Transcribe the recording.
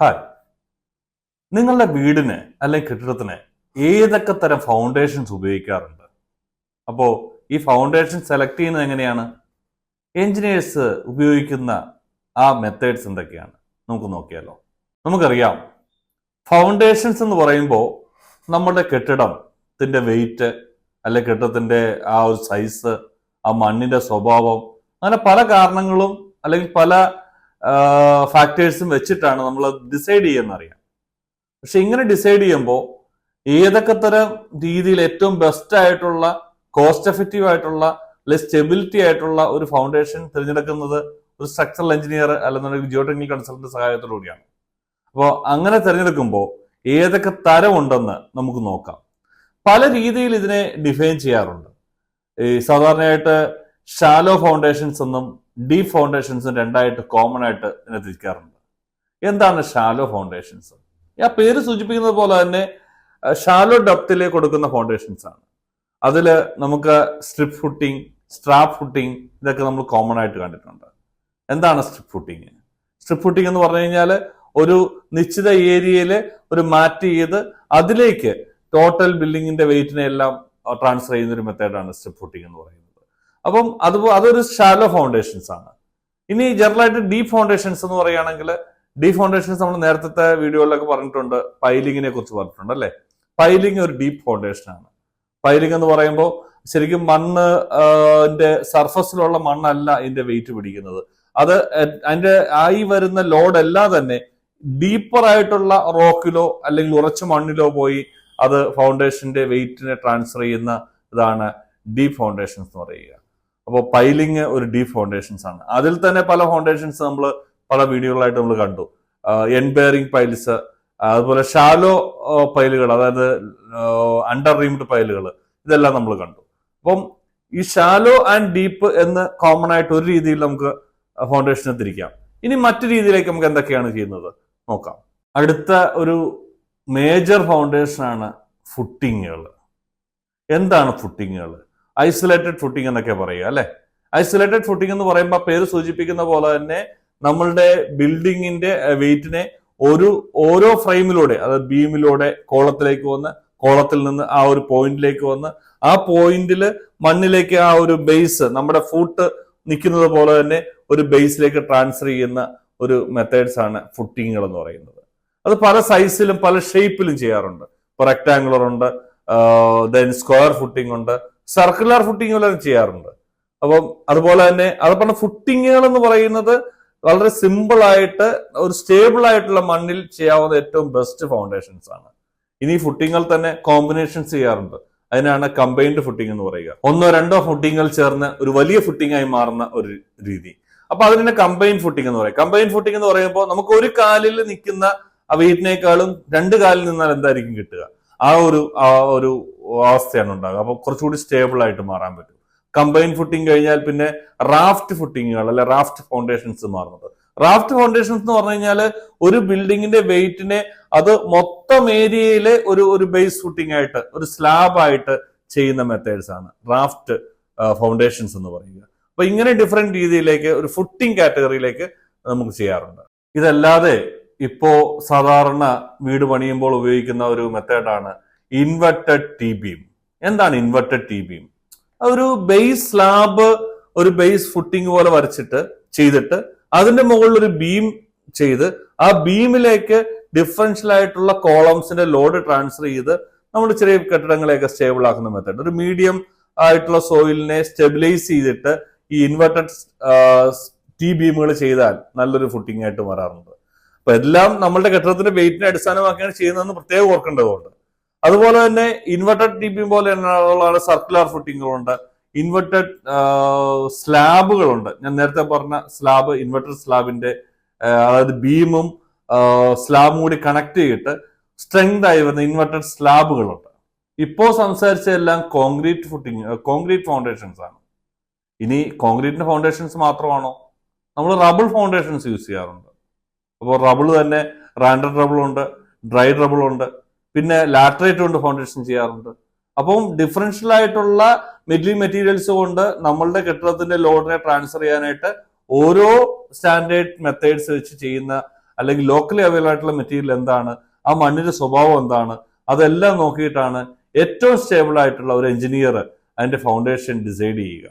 Hi, നിങ്ങളുടെ വീടിന് അല്ലെങ്കിൽ കെട്ടിടത്തിന് ഏതൊക്കെ തരം ഫൗണ്ടേഷൻസ് ഉപയോഗിക്കാറുണ്ട്? അപ്പോൾ ഈ ഫൗണ്ടേഷൻ സെലക്ട് ചെയ്യുന്നത് എങ്ങനെയാണ്? എഞ്ചിനീയേഴ്സ് ഉപയോഗിക്കുന്ന ആ മെത്തേഡ്സ് എന്തൊക്കെയാണ് നമുക്ക് നോക്കിയാലോ. നമുക്കറിയാം, ഫൗണ്ടേഷൻസ് എന്ന് പറയുമ്പോൾ നമ്മുടെ കെട്ടിടത്തിന്റെ വെയിറ്റ് അല്ലെ കെട്ടിടത്തിന്റെ ആ ഒരു സൈസ്, ആ മണ്ണിന്റെ സ്വഭാവം, അങ്ങനെ പല കാരണങ്ങളും അല്ലെങ്കിൽ പല ഫാക്ടേഴ്സും വെച്ചിട്ടാണ് നമ്മൾ ഡിസൈഡ് ചെയ്യുന്നറിയാം. പക്ഷെ ഇങ്ങനെ ഡിസൈഡ് ചെയ്യുമ്പോൾ ഏതൊക്കെ തരം രീതിയിൽ ഏറ്റവും ബെസ്റ്റ് ആയിട്ടുള്ള, കോസ്റ്റ് എഫക്റ്റീവ് ആയിട്ടുള്ള, അല്ലെങ്കിൽ സ്റ്റെബിലിറ്റി ആയിട്ടുള്ള ഒരു ഫൗണ്ടേഷൻ തിരഞ്ഞെടുക്കുന്നത് ഒരു സ്ട്രക്ചറൽ എഞ്ചിനീയർ അല്ലെന്നുണ്ടെങ്കിൽ ജിയോ ടെക്നിക്കൽ കൺസൾട്ടന്റ് സഹായത്തോടുകൂടിയാണ്. അപ്പോൾ അങ്ങനെ തിരഞ്ഞെടുക്കുമ്പോൾ ഏതൊക്കെ തരം ഉണ്ടെന്ന് നമുക്ക് നോക്കാം. പല രീതിയിൽ ഇതിനെ ഡിഫൈൻ ചെയ്യാറുണ്ട്. ഈ സാധാരണയായിട്ട് ഷാലോ ഫൗണ്ടേഷൻസ് എന്നും ഡീപ് ഫൗണ്ടേഷൻസും രണ്ടായിട്ട് കോമൺ ആയിട്ട് ഇതിനെ തിരിക്കാറുണ്ട്. എന്താണ് ഷാലോ ഫൗണ്ടേഷൻസ്? ആ പേര് സൂചിപ്പിക്കുന്നത് പോലെ തന്നെ ഷാലോ ഡെപ്തിലേക്ക് കൊടുക്കുന്ന ഫൗണ്ടേഷൻസ് ആണ്. അതിൽ നമുക്ക് സ്ട്രിപ്പ് ഫുട്ടിങ്, സ്ട്രാപ്പ് ഫുട്ടിങ്, ഇതൊക്കെ നമ്മൾ കോമൺ ആയിട്ട് കണ്ടിട്ടുണ്ട്. എന്താണ് സ്ട്രിപ്പ് ഫുട്ടിങ്? സ്ട്രിപ്പ് ഫുട്ടിങ് എന്ന് പറഞ്ഞു കഴിഞ്ഞാൽ ഒരു നിശ്ചിത ഏരിയയിൽ ഒരു മാറ്റ് ചെയ്ത് അതിലേക്ക് ടോട്ടൽ ബിൽഡിങ്ങിന്റെ വെയിറ്റിനെ എല്ലാം ട്രാൻസ്ഫർ ചെയ്യുന്ന ഒരു മെത്തേഡാണ് സ്ട്രിപ്പ് ഫുട്ടിങ് എന്ന് പറയുന്നത്. അപ്പം അതൊരു ഷാലോ ഫൗണ്ടേഷൻസ് ആണ്. ഇനി ജനറലായിട്ട് ഡീപ് ഫൗണ്ടേഷൻസ് എന്ന് പറയുകയാണെങ്കിൽ, ഡീപ് ഫൗണ്ടേഷൻസ് നമ്മൾ നേരത്തെ വീഡിയോയിലൊക്കെ പറഞ്ഞിട്ടുണ്ട്, പൈലിങ്ങിനെ കുറിച്ച് പറഞ്ഞിട്ടുണ്ട് അല്ലെ. പൈലിംഗ് ഒരു ഡീപ് ഫൗണ്ടേഷൻ ആണ്. പൈലിംഗ് എന്ന് പറയുമ്പോൾ ശരിക്കും മണ്ണിന്റെ സർഫസിലുള്ള മണ്ണല്ല ഇതിന്റെ വെയിറ്റ് പിടിക്കുന്നത്. അത് അതിന്റെ ആയി വരുന്ന ലോഡ് എല്ലാം തന്നെ ഡീപ്പർ ആയിട്ടുള്ള റോക്കിലോ അല്ലെങ്കിൽ ഉറച്ച മണ്ണിലോ പോയി അത് ഫൗണ്ടേഷന്റെ വെയിറ്റിനെ ട്രാൻസ്ഫർ ചെയ്യുന്ന ഇതാണ് ഡീപ് ഫൗണ്ടേഷൻസ് എന്ന് പറയുക. അപ്പോൾ പൈലിംഗ് ഒരു ഡീപ് ഫൗണ്ടേഷൻസ് ആണ്. അതിൽ തന്നെ പല ഫൗണ്ടേഷൻസ് നമ്മൾ പല വീഡിയോകളായിട്ട് നമ്മൾ കണ്ടു. എൻഡ് ബെയറിംഗ് പൈൽസ്, അതുപോലെ ഷാലോ പൈലുകൾ, അതായത് അണ്ടർ റീംഡ് പൈലുകൾ, ഇതെല്ലാം നമ്മൾ കണ്ടു. അപ്പം ഈ ഷാലോ ആൻഡ് ഡീപ്പ് എന്ന് കോമൺ ആയിട്ട് ഒരു രീതിയിൽ നമുക്ക് ഫൗണ്ടേഷനെ തിരിക്കാം. ഇനി മറ്റു രീതിയിലേക്ക് നമുക്ക് എന്തൊക്കെയാണ് ചെയ്യുന്നത് നോക്കാം. അടുത്ത ഒരു മേജർ ഫൗണ്ടേഷനാണ് ഫുട്ടിങ്ങുകൾ. എന്താണ് ഫുട്ടിങ്ങുകൾ? ഐസൊലേറ്റഡ് ഫുട്ടിങ് എന്നൊക്കെ പറയുക അല്ലെ. ഐസൊലേറ്റഡ് ഫുട്ടിങ് എന്ന് പറയുമ്പോൾ പേര് സൂചിപ്പിക്കുന്ന പോലെ തന്നെ നമ്മളുടെ ബിൽഡിങ്ങിന്റെ വെയിറ്റിനെ ഓരോ ഫ്രെയിമിലൂടെ, അതായത് ബീമിലൂടെ കോളത്തിലേക്ക് വന്ന്, കോളത്തിൽ നിന്ന് ആ ഒരു പോയിന്റിലേക്ക് വന്ന്, ആ പോയിന്റിൽ മണ്ണിലേക്ക് ആ ഒരു ബേസ്, നമ്മുടെ ഫുട്ട് നിൽക്കുന്നത് പോലെ തന്നെ ഒരു ബേസിലേക്ക് ട്രാൻസ്ഫർ ചെയ്യുന്ന ഒരു മെത്തേഡ്സ് ആണ് ഫുട്ടിങ്ങുകൾ എന്ന് പറയുന്നത്. അത് പല സൈസിലും പല ഷേപ്പിലും ചെയ്യാറുണ്ട്. ഇപ്പൊ റെക്ടാങ്കുലർ ഉണ്ട്, ദെൻ സ്ക്വയർ ഫുട്ടിംഗ് ഉണ്ട്, സർക്കുലർ ഫുട്ടിങ്ങുകളൊക്കെ ചെയ്യാറുണ്ട്. അപ്പം അതുപോലെ തന്നെ അത് പറഞ്ഞ ഫുട്ടിങ്ങുകൾ എന്ന് പറയുന്നത് വളരെ സിമ്പിൾ ആയിട്ട് ഒരു സ്റ്റേബിൾ ആയിട്ടുള്ള മണ്ണിൽ ചെയ്യാവുന്ന ഏറ്റവും ബെസ്റ്റ് ഫൗണ്ടേഷൻസ് ആണ്. ഇനി ഫുട്ടിങ്ങുകൾ തന്നെ കോമ്പിനേഷൻസ് ചെയ്യാറുണ്ട്. അതിനാണ് കമ്പൈൻഡ് ഫുട്ടിംഗ് എന്ന് പറയുക. ഒന്നോ രണ്ടോ ഫുട്ടിങ്ങുകൾ ചേർന്ന് ഒരു വലിയ ഫുട്ടിംഗ് ആയി മാറുന്ന ഒരു രീതി. അപ്പൊ അതിനെ കമ്പൈൻഡ് ഫുട്ടിംഗ് എന്ന് പറയും. കമ്പൈൻഡ് ഫുട്ടിംഗ് എന്ന് പറയുമ്പോൾ നമുക്ക് ഒരു കാലിൽ നിൽക്കുന്ന ആ വെയിറ്റിനേക്കാളും രണ്ട് കാലിൽ നിന്നാൽ എന്തായിരിക്കും കിട്ടുക? ആ ഒരു അവസ്ഥയാണ് ഉണ്ടാകുക. അപ്പൊ കുറച്ചുകൂടി സ്റ്റേബിൾ ആയിട്ട് മാറാൻ പറ്റും. കമ്പൈൻ ഫുട്ടിംഗ് കഴിഞ്ഞാൽ പിന്നെ റാഫ്റ്റ് ഫുട്ടിങ്ങുകൾ അല്ലെ റാഫ്റ്റ് ഫൗണ്ടേഷൻസ് മാറുന്നത്. റാഫ്റ്റ് ഫൗണ്ടേഷൻസ് എന്ന് പറഞ്ഞു കഴിഞ്ഞാൽ ഒരു ബിൽഡിങ്ങിന്റെ വെയിറ്റിനെ അത് മൊത്തം ഏരിയയിലെ ഒരു ബേസ് ഫുട്ടിംഗ് ആയിട്ട്, ഒരു സ്ലാബ് ആയിട്ട് ചെയ്യുന്ന മെത്തേഡ്സ് ആണ് റാഫ്റ്റ് ഫൗണ്ടേഷൻസ് എന്ന് പറയുക. അപ്പൊ ഇങ്ങനെ ഡിഫറെന്റ് രീതിയിലേക്ക് ഒരു ഫുട്ടിംഗ് കാറ്റഗറിയിലേക്ക് നമുക്ക് ചെയ്യാറുണ്ട്. ഇതല്ലാതെ ഇപ്പോ സാധാരണ വീട് പണിയുമ്പോൾ ഉപയോഗിക്കുന്ന ഒരു മെത്തേഡാണ് ഇൻവെർട്ടഡ് ടി ബീം. എന്താണ് ഇൻവെർട്ടഡ് ടി ബീം? ഒരു ബേസ് സ്ലാബ്, ഒരു ബേസ് ഫുട്ടിംഗ് പോലെ ചെയ്തിട്ട് അതിന്റെ മുകളിൽ ഒരു ബീം ചെയ്ത് ആ ബീമിലേക്ക് ഡിഫറൻഷ്യൽ ആയിട്ടുള്ള കോളംസിന്റെ ലോഡ് ട്രാൻസ്ഫർ ചെയ്ത് നമ്മുടെ ചെറിയ കെട്ടിടങ്ങളെയൊക്കെ സ്റ്റേബിൾ ആക്കുന്ന മെത്തേഡ്. ഒരു മീഡിയം ആയിട്ടുള്ള സോയിലിനെ സ്റ്റെബിലൈസ് ചെയ്തിട്ട് ഈ ഇൻവെർട്ടഡ് ടി ബീമുകൾ ചെയ്താൽ നല്ലൊരു ഫുട്ടിംഗ് ആയിട്ട് മാറാറുണ്ട്. അപ്പൊ എല്ലാം നമ്മളുടെ കെട്ടിടത്തിന്റെ വെയിറ്റിനെ അടിസ്ഥാനമാക്കിയാണ് ചെയ്യുന്നതെന്ന് പ്രത്യേകം ഓർക്കേണ്ടതുണ്ട്. അതുപോലെ തന്നെ ഇൻവെർട്ടഡ് ടി ബീം പോലെ ഉള്ള സർക്കുലർ ഫുട്ടിങ്ങുകളുണ്ട്, ഇൻവെർട്ടഡ് സ്ലാബുകളുണ്ട്. ഞാൻ നേരത്തെ പറഞ്ഞ സ്ലാബ്, ഇൻവെർട്ടഡ് സ്ലാബിന്റെ അതായത് ബീമും സ്ലാബും കൂടി കണക്ട് ചെയ്തിട്ട് സ്ട്രെങ്ത് ആയി വരുന്ന ഇൻവെർട്ടഡ് സ്ലാബുകളുണ്ട്. ഇപ്പോ സംസാരിച്ചതെല്ലാം കോൺക്രീറ്റ് ഫൗണ്ടേഷൻസ് ആണ്. ഇനി കോൺക്രീറ്റിന്റെ ഫൗണ്ടേഷൻസ് മാത്രമാണോ? നമ്മൾ റബിൾ ഫൗണ്ടേഷൻസ് യൂസ് ചെയ്യാറുണ്ട്. അപ്പോൾ റബിൾ തന്നെ റാൻഡഡ് റബിൾ ഉണ്ട്, ഡ്രൈ റബിൾ ഉണ്ട്, പിന്നെ ലാറ്ററേറ്റ് കൊണ്ട് ഫൗണ്ടേഷൻ ചെയ്യാറുണ്ട്. അപ്പം ഡിഫറൻഷ്യൽ ആയിട്ടുള്ള മെറ്റീരിയൽസ് കൊണ്ട് നമ്മളുടെ കെട്ടിടത്തിന്റെ ലോഡിനെ ട്രാൻസ്ഫർ ചെയ്യാനായിട്ട് ഓരോ സ്റ്റാൻഡേർഡ് മെത്തേഡ്സ് വെച്ച് ചെയ്യുന്ന അല്ലെങ്കിൽ ലോക്കലി അവൈലബിൾ ആയിട്ടുള്ള മെറ്റീരിയൽ എന്താണ്, ആ മണ്ണിന്റെ സ്വഭാവം എന്താണ്, അതെല്ലാം നോക്കിയിട്ടാണ് ഏറ്റവും സ്റ്റേബിൾ ആയിട്ടുള്ള ഒരു എഞ്ചിനീയർ അതിന്റെ ഫൗണ്ടേഷൻ ഡിസൈഡ് ചെയ്യുക.